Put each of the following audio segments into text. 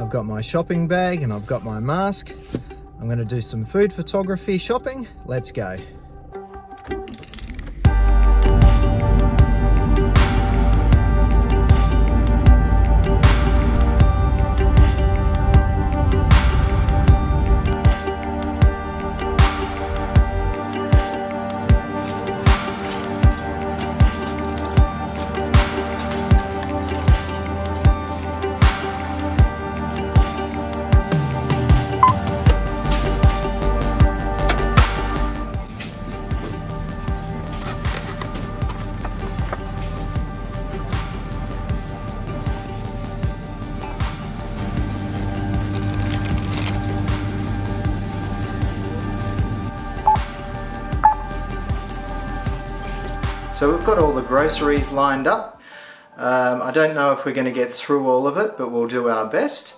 I've got my shopping bag and I've got my mask. I'm going to do some food photography shopping. Let's go. So we've got all the groceries lined up. I don't know if we're going to get through all of it, but we'll do our best.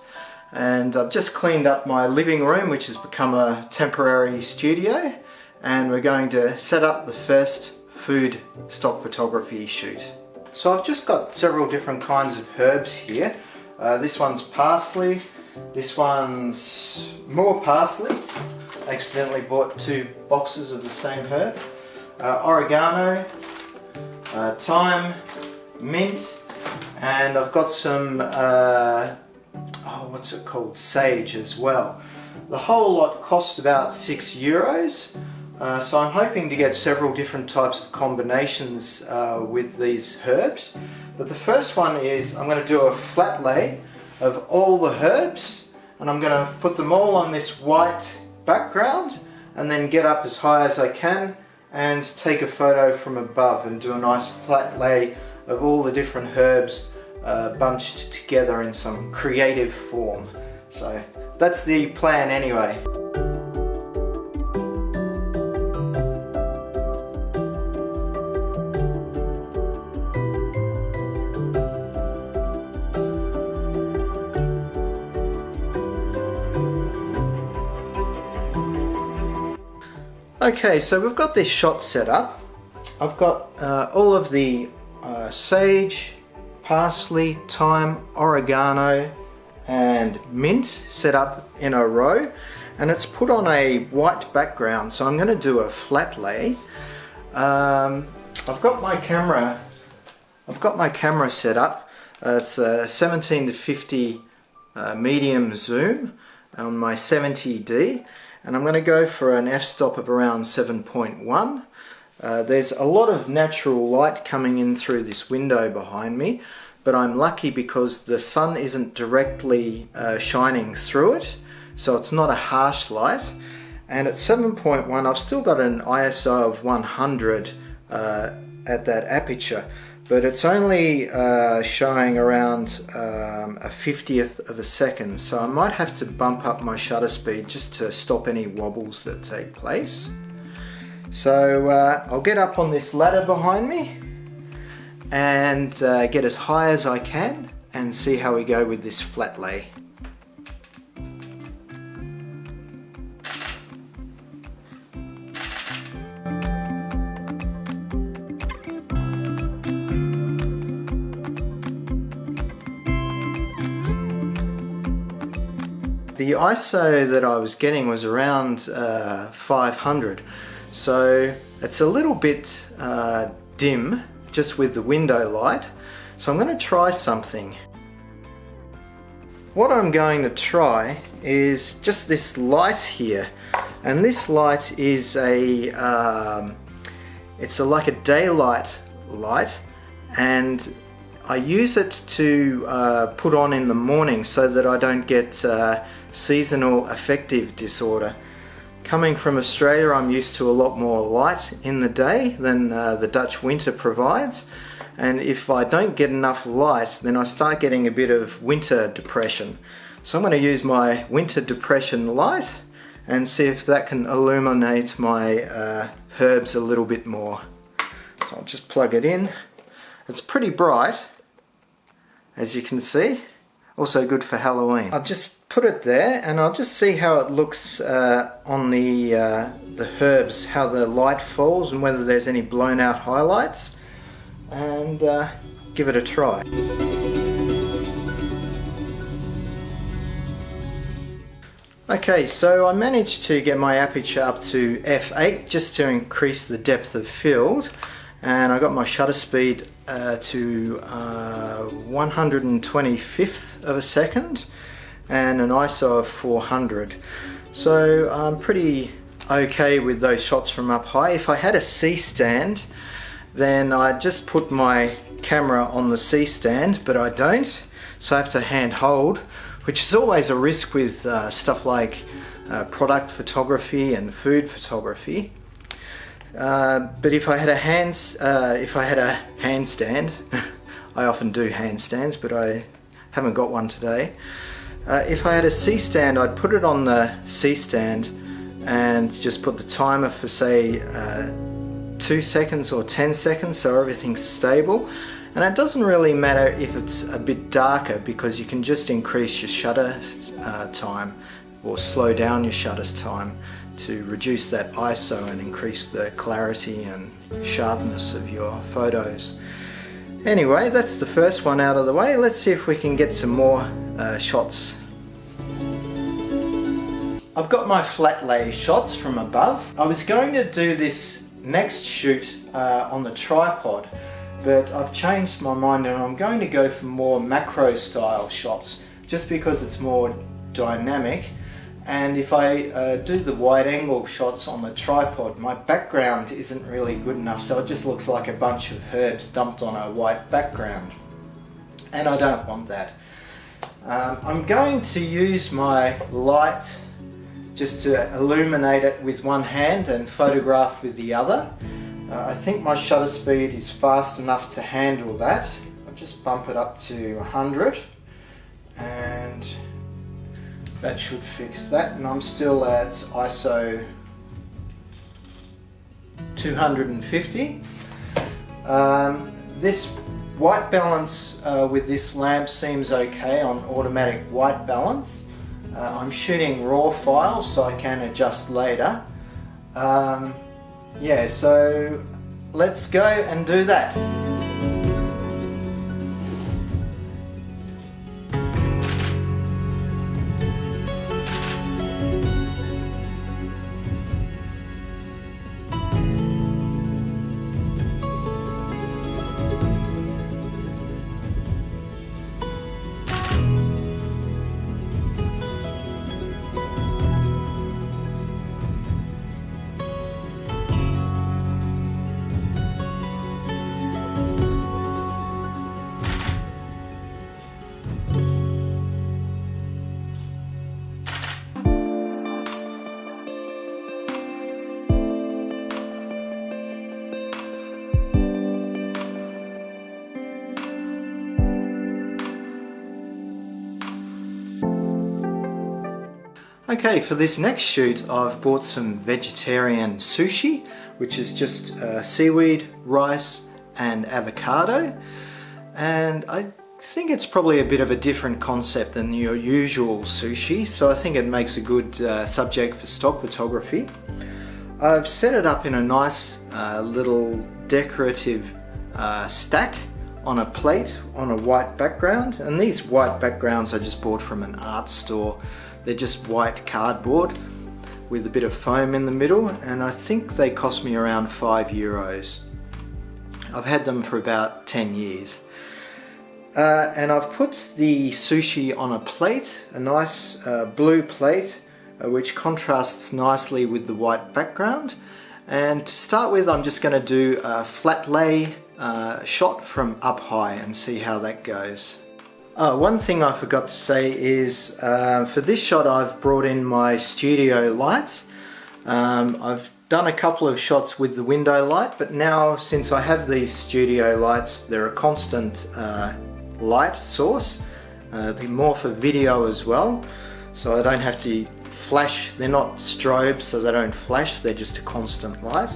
And I've just cleaned up my living room, which has become a temporary studio, and we're going to set up the first food stock photography shoot. So I've just got several different kinds of herbs here. This one's parsley, this one's more parsley. Accidentally bought 2 boxes of the same herb. Oregano, thyme, mint, and I've got some what's it called, sage as well. The whole lot cost about €6, so I'm hoping to get several different types of combinations with these herbs. But the first one is I'm going to do a flat lay of all the herbs, and I'm going to put them all on this white background and then get up as high as I can and take a photo from above and do a nice flat lay of all the different herbs bunched together in some creative form. So that's the plan anyway. Okay, so we've got this shot set up. I've got all of the sage, parsley, thyme, oregano and mint set up in a row, and it's put on a white background, so I'm going to do a flat lay. I've got my camera set up. It's a 17 to 50 medium zoom on my 70D. And I'm going to go for an f-stop of around 7.1. There's a lot of natural light coming in through this window behind me, but I'm lucky because the sun isn't directly shining through it, so it's not a harsh light. And at 7.1 I've still got an ISO of 100 at that aperture, but it's only showing around a 50th of a second, so I might have to bump up my shutter speed just to stop any wobbles that take place. So I'll get up on this ladder behind me and get as high as I can and see how we go with this flat lay. The ISO that I was getting was around 500, so it's a little bit dim just with the window light, so I'm going to try something. What I'm going to try is just this light here, and this light is like a daylight light, and I use it to put on in the morning so that I don't get seasonal affective disorder. Coming from Australia, I'm used to a lot more light in the day than the Dutch winter provides, and if I don't get enough light, then I start getting a bit of winter depression. So I'm going to use my winter depression light and see if that can illuminate my herbs a little bit more. So I'll just plug it in. It's pretty bright, as you can see. Also good for Halloween. I've just put it there, and I'll just see how it looks on the herbs, how the light falls and whether there's any blown out highlights, and give it a try. Okay, so I managed to get my aperture up to f8 just to increase the depth of field, and I got my shutter speed to 125th of a second and an ISO of 400. So I'm pretty okay with those shots from up high. If I had a C stand, then I'd just put my camera on the C stand, but I don't, so I have to hand hold, which is always a risk with stuff like product photography and food photography. But if I had a handstand, I often do handstands, but I haven't got one today. If I had a C stand, I'd put it on the C stand and just put the timer for say 2 seconds or 10 seconds, so everything's stable. And it doesn't really matter if it's a bit darker, because you can just increase your shutter time or slow down your shutter time to reduce that ISO and increase the clarity and sharpness of your photos. Anyway, that's the first one out of the way. Let's see if we can get some more shots. I've got my flat lay shots from above. I was going to do this next shoot on the tripod, but I've changed my mind and I'm going to go for more macro style shots just because it's more dynamic. And if I do the wide angle shots on the tripod, my background isn't really good enough, so it just looks like a bunch of herbs dumped on a white background, and I don't want that. I'm going to use my light just to illuminate it with one hand and photograph with the other. I think my shutter speed is fast enough to handle that. I'll just bump it up to 100 and that should fix that, and I'm still at ISO 250. This white balance with this lamp seems okay on automatic white balance. I'm shooting raw files, so I can adjust later. Yeah, so let's go and do that. Okay, for this next shoot I've bought some vegetarian sushi, which is just seaweed, rice and avocado, and I think it's probably a bit of a different concept than your usual sushi, so I think it makes a good subject for stock photography. I've set it up in a nice little decorative stack on a plate on a white background, and these white backgrounds I just bought from an art store. They're just white cardboard with a bit of foam in the middle, and I think they cost me around €5. I've had them for about 10 years. And I've put the sushi on a plate, a nice blue plate, which contrasts nicely with the white background. And to start with, I'm just going to do a flat lay shot from up high and see how that goes. One thing I forgot to say is for this shot I've brought in my studio lights. I've done a couple of shots with the window light, but now since I have these studio lights, they're a constant light source. They're more for video as well, so I don't have to flash. They're not strobes, so they don't flash, they're just a constant light.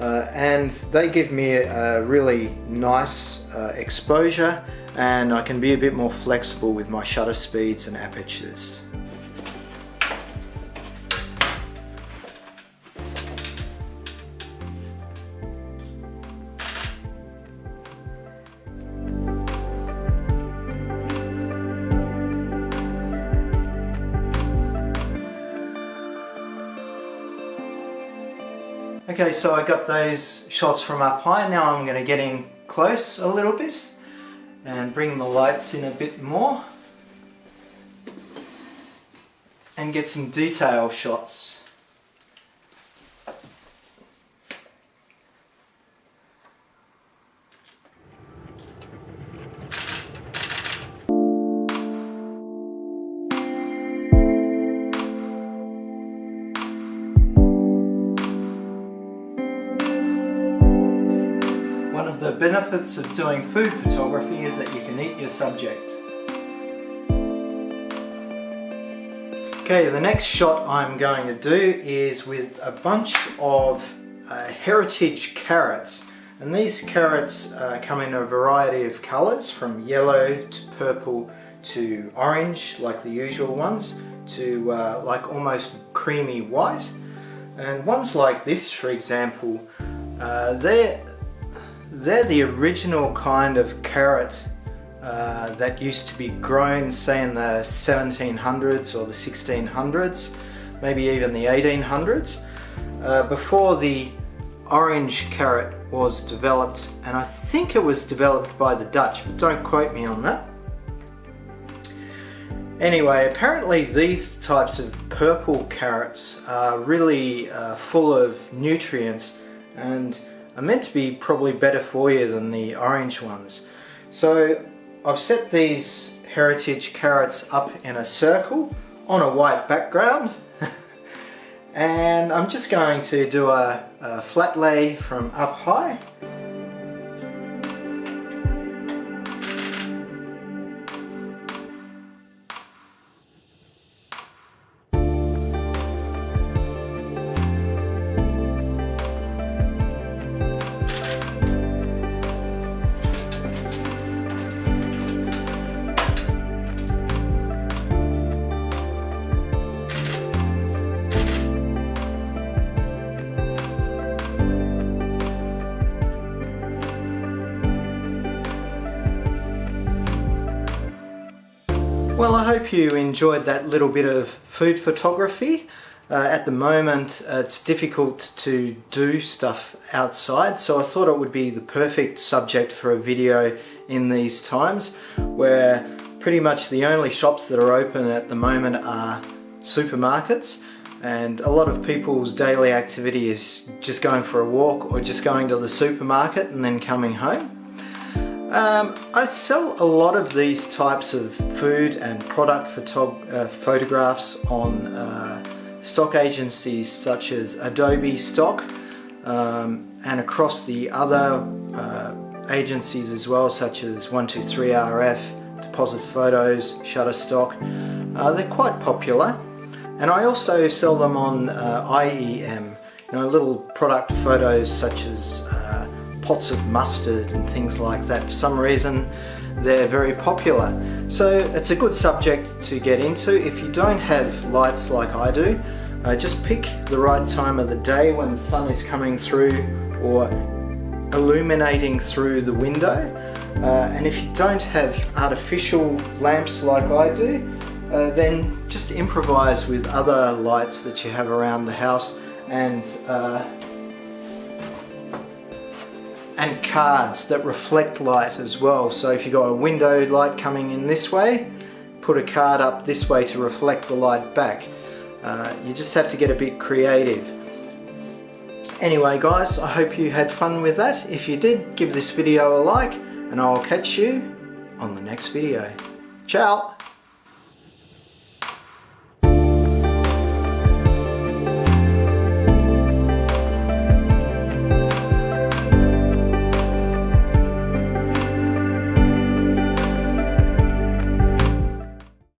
And they give me a really nice exposure, and I can be a bit more flexible with my shutter speeds and apertures. Okay, so I got those shots from up high. Now I'm going to get in close a little bit and bring the lights in a bit more and get some detail shots. One of the benefits of doing food photography is that you can eat your subject. Okay, the next shot I'm going to do is with a bunch of heritage carrots. And these carrots come in a variety of colours, from yellow to purple to orange, like the usual ones, to like almost creamy white. And ones like this, for example, they're the original kind of carrot that used to be grown, say in the 1700s or the 1600s, maybe even the 1800s, before the orange carrot was developed, and I think it was developed by the Dutch, but don't quote me on that. Anyway, apparently these types of purple carrots are really full of nutrients and are meant to be probably better for you than the orange ones. So I've set these heritage carrots up in a circle on a white background and I'm just going to do a flat lay from up high. Well, I hope you enjoyed that little bit of food photography. At the moment it's difficult to do stuff outside, so I thought it would be the perfect subject for a video in these times, where pretty much the only shops that are open at the moment are supermarkets, and a lot of people's daily activity is just going for a walk or just going to the supermarket and then coming home. I sell a lot of these types of food and product photographs on stock agencies such as Adobe Stock, and across the other agencies as well, such as 123RF, Deposit Photos, Shutterstock. They're quite popular, and I also sell them on IEM, little product photos such as pots of mustard and things like that. For some reason they're very popular, so it's a good subject to get into. If you don't have lights like I do, just pick the right time of the day when the sun is coming through or illuminating through the window, and if you don't have artificial lamps like I do, then just improvise with other lights that you have around the house, and cards that reflect light as well. So if you've got a window light coming in this way, put a card up this way to reflect the light back. You just have to get a bit creative. Anyway guys, I hope you had fun with that. If you did, give this video a like, and I'll catch you on the next video. Ciao!